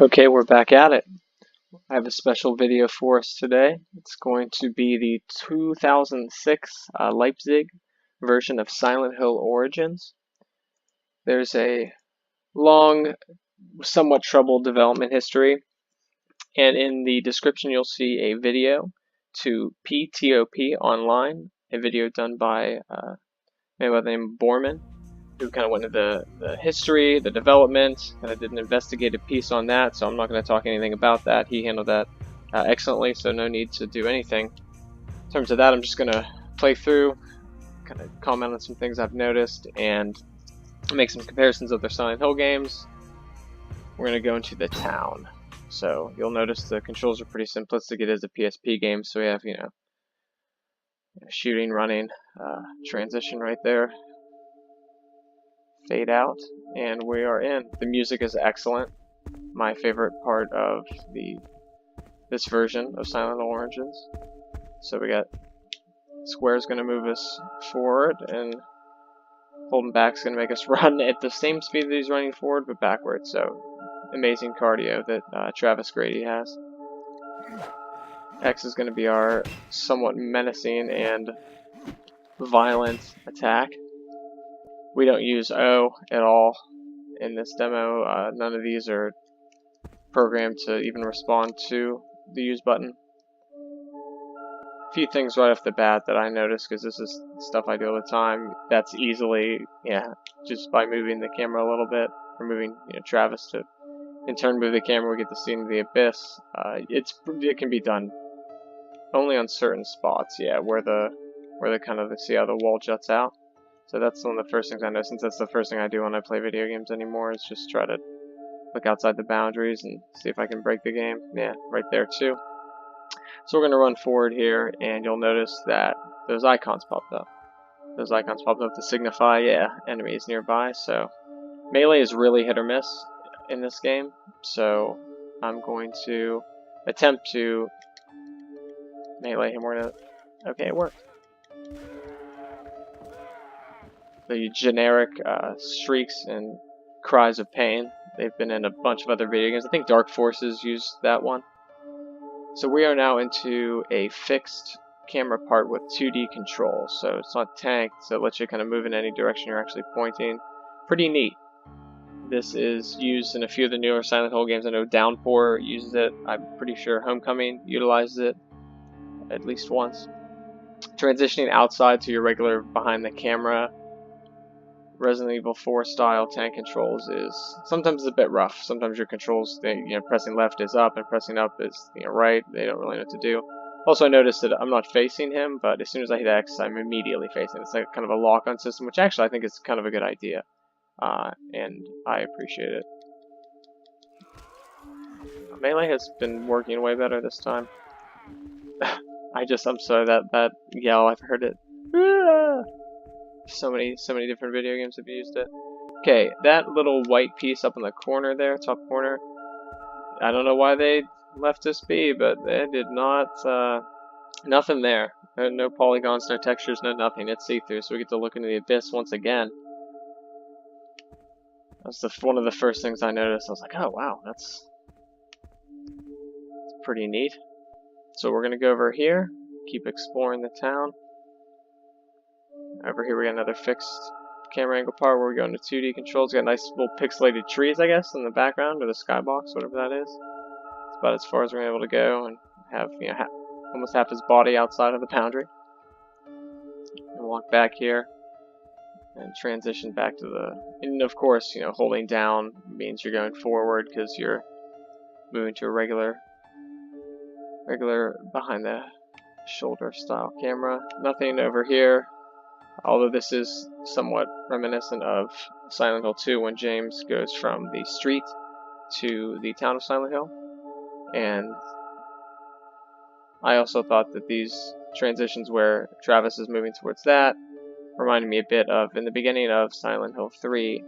Okay, we're back at it. I have a special video for us today. It's going to be the 2006 Leipzig version of Silent Hill Origins. There's a long, somewhat troubled development history, and in the description you'll see a video to PToP online, a video done by a man by the name of Borman, who kind of went into the history, the development, kind of did an investigative piece on that, so I'm not going to talk anything about that. He handled that excellently, so no need to do anything. In terms of that, I'm just going to play through, kind of comment on some things I've noticed, and make some comparisons of their Silent Hill games. We're going to go into the town. So you'll notice the controls are pretty simplistic. It is a PSP game, so we have, shooting, running, transition right there. Fade out, and we are in. The music is excellent. My favorite part of this version of Silent Hill Origins. So we got square's going to move us forward, and holding back's going to make us run at the same speed that he's running forward, but backwards. So amazing cardio that Travis Grady has. X is going to be our somewhat menacing and violent attack. We don't use O at all in this demo. None of these are programmed to even respond to the use button. A few things right off the bat that I noticed, because this is stuff I do all the time. That's easily, just by moving the camera a little bit, or moving Travis to, in turn, move the camera, we get to see into the abyss. It can be done only on certain spots, where the kind of see how the wall juts out. So that's one of the first things I know, since that's the first thing I do when I play video games anymore, is just try to look outside the boundaries and see if I can break the game. Yeah, right there too. So we're going to run forward here, and you'll notice that those icons popped up. Those icons popped up to signify, enemies nearby. So melee is really hit or miss in this game, so I'm going to attempt to melee him. Okay, it worked. The generic shrieks and cries of pain. They've been in a bunch of other video games. I think Dark Forces used that one. So we are now into a fixed camera part with 2D controls. So it's not tanked, so it lets you kind of move in any direction you're actually pointing. Pretty neat. This is used in a few of the newer Silent Hill games. I know Downpour uses it. I'm pretty sure Homecoming utilizes it at least once. Transitioning outside to your regular behind the camera Resident Evil 4 style tank controls is sometimes a bit rough. Sometimes your controls, pressing left is up and pressing up is right. They don't really know what to do. Also, I noticed that I'm not facing him, but as soon as I hit X, I'm immediately facing. It's like kind of a lock-on system, which actually I think is kind of a good idea, and I appreciate it. Melee has been working way better this time. I'm sorry, that yell, I've heard it. So many different video games have used it. Okay, that little white piece up in the corner there, top corner, I don't know why they left this be, but they did not, nothing there. No polygons, no textures, no nothing. It's see-through, so we get to look into the abyss once again. That's one of the first things I noticed. I was like, oh wow, that's pretty neat. So we're gonna go over here, keep exploring the town. Over here we got another fixed camera angle part where we go into 2D controls. We got nice little pixelated trees, I guess, in the background, or the skybox, whatever that is. It's about as far as we're able to go, and have almost half his body outside of the boundary. And walk back here, and transition back to and of course, holding down means you're going forward because you're moving to a regular behind the shoulder style camera. Nothing over here. Although this is somewhat reminiscent of Silent Hill 2 when James goes from the street to the town of Silent Hill. And I also thought that these transitions where Travis is moving towards that reminded me a bit of, in the beginning of Silent Hill 3,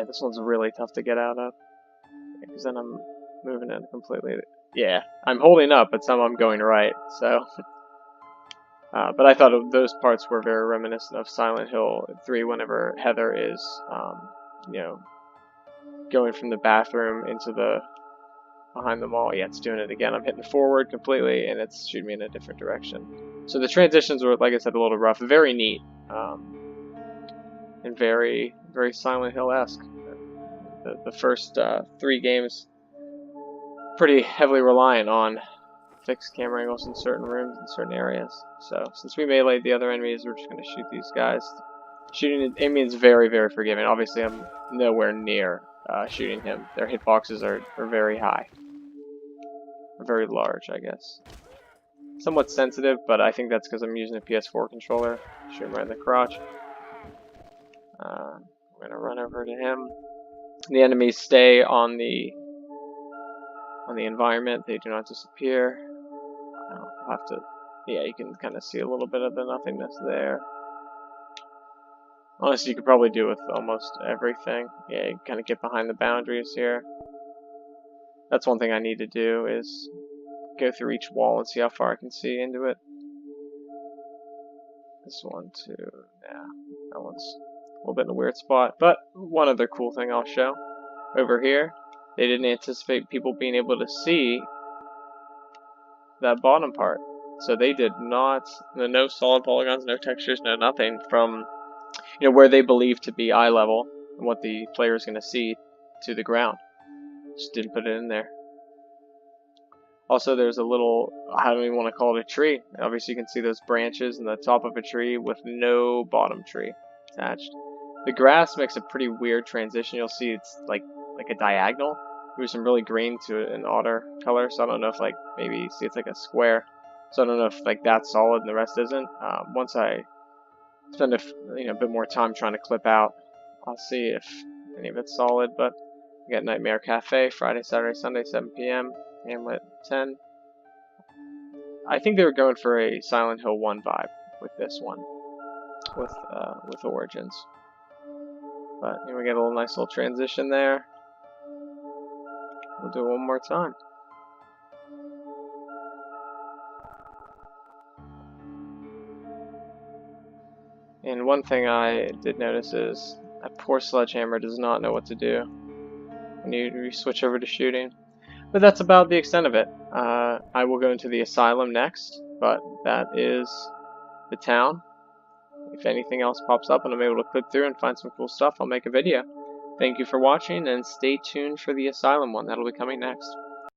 this one's really tough to get out of. Because then I'm moving in completely, I'm holding up, but somehow I'm going right, so... but I thought those parts were very reminiscent of Silent Hill 3 whenever Heather is, going from the bathroom into the behind them all. Yeah, it's doing it again. I'm hitting forward completely, and it's shooting me in a different direction. So the transitions were, like I said, a little rough. Very neat, and very, very Silent Hill-esque. The first 3 games pretty heavily reliant on fixed camera angles in certain rooms and certain areas. So since we meleeed the other enemies, we're just going to shoot these guys. Shooting enemy is very, very forgiving. Obviously, I'm nowhere near shooting him. Their hitboxes are very high. Or very large, I guess. Somewhat sensitive, but I think that's because I'm using a PS4 controller. Shoot him right in the crotch. I'm going to run over to him. The enemies stay on the environment. They do not disappear. I'll have to... Yeah, you can kind of see a little bit of the nothingness there. Honestly, you could probably do with almost everything. Yeah, you kind of get behind the boundaries here. That's one thing I need to do, is go through each wall and see how far I can see into it. This one too. Yeah, that one's a little bit in a weird spot. But one other cool thing I'll show. Over here, they didn't anticipate people being able to see that bottom part. So they did not, no solid polygons, no textures, no nothing from, where they believe to be eye level and what the player is going to see to the ground. Just didn't put it in there. Also, there's a little, I don't even want to call it a tree. Obviously, you can see those branches in the top of a tree with no bottom tree attached. The grass makes a pretty weird transition. You'll see it's like a diagonal. There's some really green to an otter color, so I don't know if maybe see it's like a square. So I don't know if that's solid and the rest isn't. Once I spend a bit more time trying to clip out, I'll see if any of it's solid. But we got Nightmare Cafe, Friday, Saturday, Sunday, 7 p.m. Hamlet 10. I think they were going for a Silent Hill 1 vibe with this one, with Origins. But we get a little nice little transition there. We'll do it one more time. And one thing I did notice is that poor Sledgehammer does not know what to do when you switch over to shooting. But that's about the extent of it. I will go into the asylum next, but that is the town. If anything else pops up and I'm able to click through and find some cool stuff, I'll make a video. Thank you for watching, and stay tuned for the asylum one. That'll be coming next.